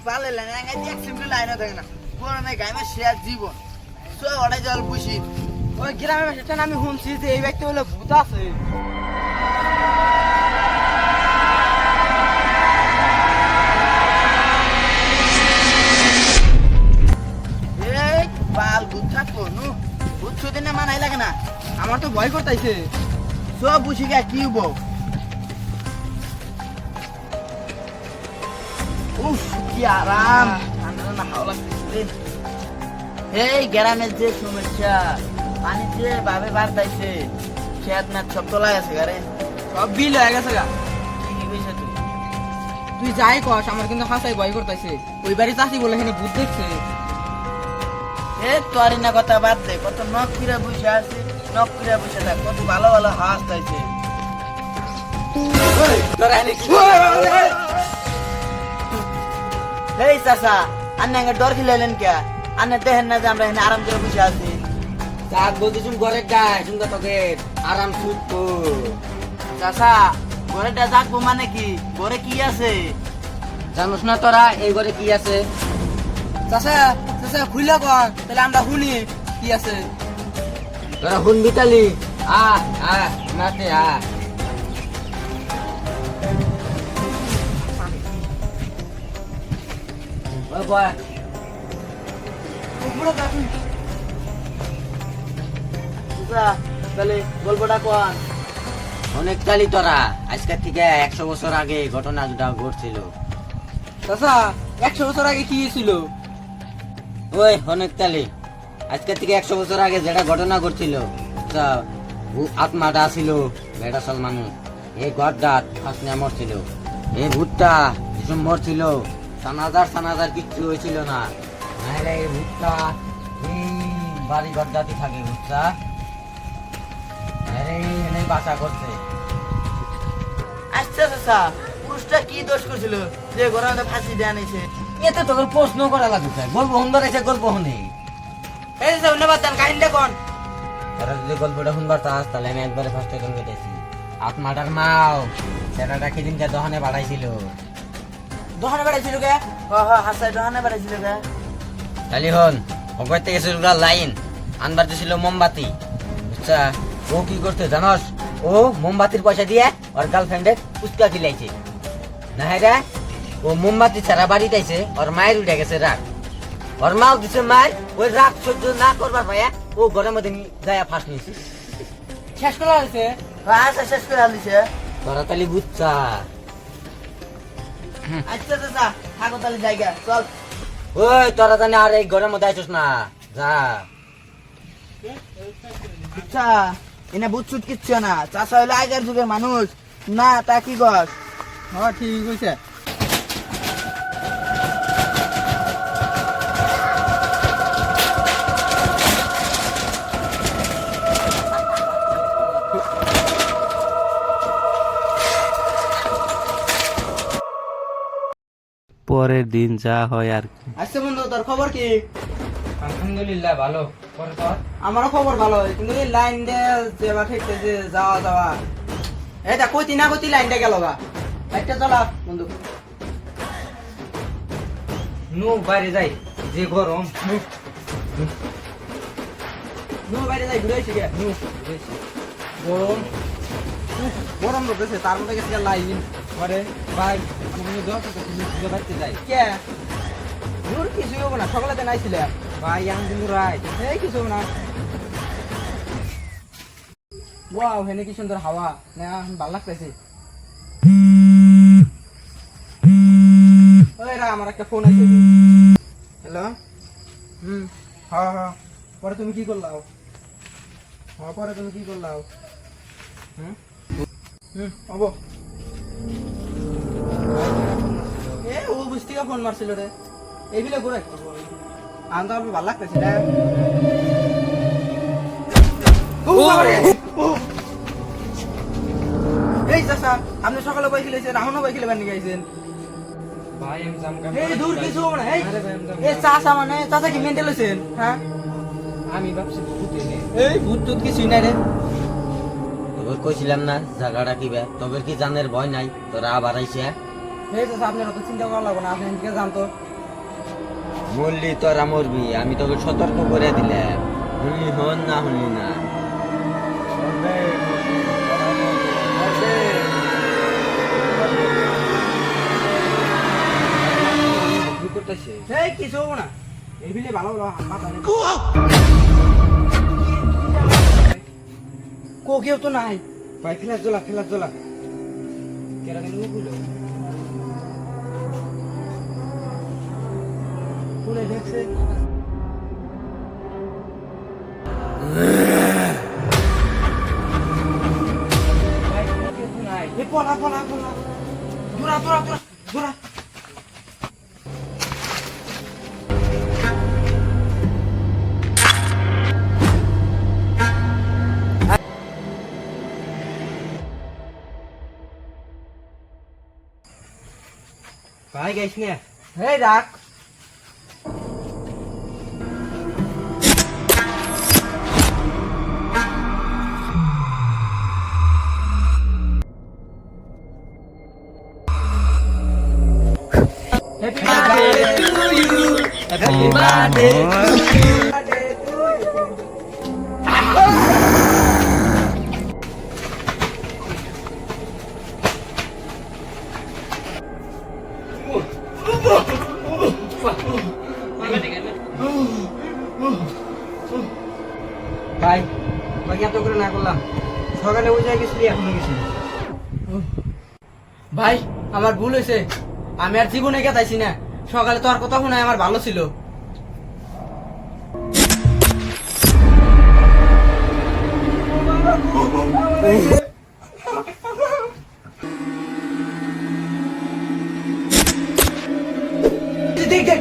পালে লাইন এক সিম্পল লাইনও থাকে না গরমে গাইমে শেয়ার জীবন সো ওটাই জল বুঝি ওই গ্রামে সেটা আমি শুনছি যে এই ব্যক্তি হলো ভূত আছে এই বাল ভূত থাকবো নু ভূত সুদিনে মানাই লাগে না আমার তো ভয় করতেছে সব বুঝি গা কি হবো উফ কি আরাম ঠান্ডা ঠান্ডা হাওয়া লাগতেছে এই গ্রামের যে সমস্যা পানি যে ভাবে বাড়তাইছে খেত না সব তোলা গেছে গারে সব বিল হয়ে গেছে গা ঠিকই কইছ তুই যাই কস আমার কিন্তু হাসাই ভয় করতেছে ওই বাড়ি চাষি বলে এখানে ভূত দেখছে এ তোর না কথা বাদ দে কত নখ ফিরে বসে আছে নখ ফিরে বসে থাক কত ভালো ভালো হাসতাইছে তোরা এনে কি এই চাচা আন্নাকে ডর খিলাইলেন কে আন্না দেখেন না যে আমরা এখানে আরাম করে বসে আছি যাক বলছিস ঘরে গায় শুনতে তোকে আরাম ছুটতো চাচা ঘরেটা যাকবো মানে কি ঘরে কি আছে জানোস না তোরা এই ঘরে কি আছে চাচা চাচা খুলে কর তাহলে আমরা শুনি কি আছে তোরা শুনবি তালি নাতে তাহলে গল্পটা কন অনেক কালি তোরা আজকের থেকে 100 বছর আগে ঘটনা যেটা ঘটছিল চাচা 100 বছর আগে কি ছিল ওই অনেক কালি আজকের থেকে 100 বছর আগে যেটা ঘটনা ঘটছিল আত্মাটা ছিল বেটা সলমানু এই গড্ডাত ফাঁসনে মরছিল এই ভূতটা যেসব মরছিল সানাজার কিচ্ছু হয়েছিল না নাহলে এই ভূতটা এই বাড়ি গড্ডাতে থাকে ভূতটা এনে বাসা করছে আচ্ছা চাচা পুরুষটা কি দোষ করছিল যে ঘরে ফাঁসি দেয়া নিছে এতে তোকে প্রশ্ন করা লাগছে গল্প শুনবার এসে গল্প শুনি এই যে ধন্যবাদ দেন কাহিনীটা কোন তোরা যদি গল্পটা শুনবার চাস তাহলে আমি একবারে ফার্স্টে কোন কেটেছি আত্মাটার মাও সেটাটা সেদিনকে দহনে বাড়াইছিল দোকানে বেড়াইছিল কে হাসাই দোকানে বেড়াইছিল কে তাহলে হন ওপর থেকে শুরু লাইন আনবার ছিল মোমবাতি বুঝছা ও কি করতে জানস ও মোমবাতির পয়সা দিয়ে ওর গার্লফ্রেন্ডের পুচকা খিলাইছে না রে ও মোমবাতি ছাড়া বাড়িতে আইছে ওর মায়ের উঠে গেছে রাগ ওর মাও দিছে মায়ের ওই রাগ সহ্য না করবার পায়া ও ঘরের মধ্যে যায় ফাঁস নিয়েছে শেষ করা হয়েছে আচ্ছা শেষ করে আনলিছে তোরা তাহলে বুঝছা আচ্ছা চাচা থাকো তাহলে জায়গা চল ওই তোরা জানি আর এই ঘরের মধ্যে আইছিস না যা আচ্ছা এনে বুঝছুট কিচ্ছু না চাচা হইলে আগের যুগের মানুষ না তা কি কর হ্যাঁ ঠিক হয়েছে পরের দিন যা হয় আর কি। আচ্ছা বন্ধু তোর খবর কি আলহামদুলিল্লাহ ভালো পরে তোর আমারও খবর ভালো কিন্তু এই লাইন দিয়ে যেবা ঠিকছে যে যাওয়া এটা কইতি না কইতি লাইনটা গেল গা একটা চলা বন্ধু নু বাইরে যাই যে গরম নো বাইরে যাই ঘুরে এসে নু গরম গরম লাগতেছে তার মধ্যে গেছে লাইন পরে ভাই আমি দশ ঘুরে বাইতে যাই কে দূর কিছু হবো না সকালে তো নাইছিলে ভাই আমি কিন্তু রাই এই কিছু হবো না ওয়াও হেনে কি সুন্দর হাওয়া না ভালো লাগতেছে ওই রা আমার একটা ফোন আছে হ্যালো হ্যাঁ পরে তুমি কি করলাও পরে তুমি কি করলাও হবো এ ও বুঝতে ফোন মারছিল রে এই বিলে ঘুরে আমি তো ভালো লাগতেছে না এই চাচা আপনি সকালে বই খেলেছেন এখনো বই খেলে বানিয়ে গেছেন ভাই আমি জাম এই দূর কিছু হবে না এই চাচা মানে চাচা কি মেন্টাল হয়েছেন হ্যাঁ আমি ভাবছি ভূত এনে এই ভূত টুত কিছুই নাই রে তোর কইছিলাম না জায়গাটা কি বে তোর কি জানের ভয় নাই তোরা আবার আইছে এই চাচা আপনার অত চিন্তা করা লাগবে না আপনি এদিকে যান তো মরলি তোরা মরবি, আমি তোকে সতর্ক করে দিলাম। শুনলি হন না শুনলি না? কি করতেছে? এই কিছু হবো না, এই বিলে ভালো ভালো মাথা নেই। কো কেউ তো নাই ভাই খেলা জোলা কেরা কেন বুঝলো কোনে দেখছে ভাই, কেউ তো নাই। এই পলা দূরা ভাই গাইস না। এই রাখ Happy birthday to you. Happy birthday to you. ভাই বাকি এত করে না করলাম, সকালে ওই জায়গায় গেছিলি এখনো গেছি। ভাই আমার ভুল হয়েছে, আমি আর জীবনে গেতাইছি না। সকালে তো আর কথা শোনায় আমার ভালো ছিল। দেখ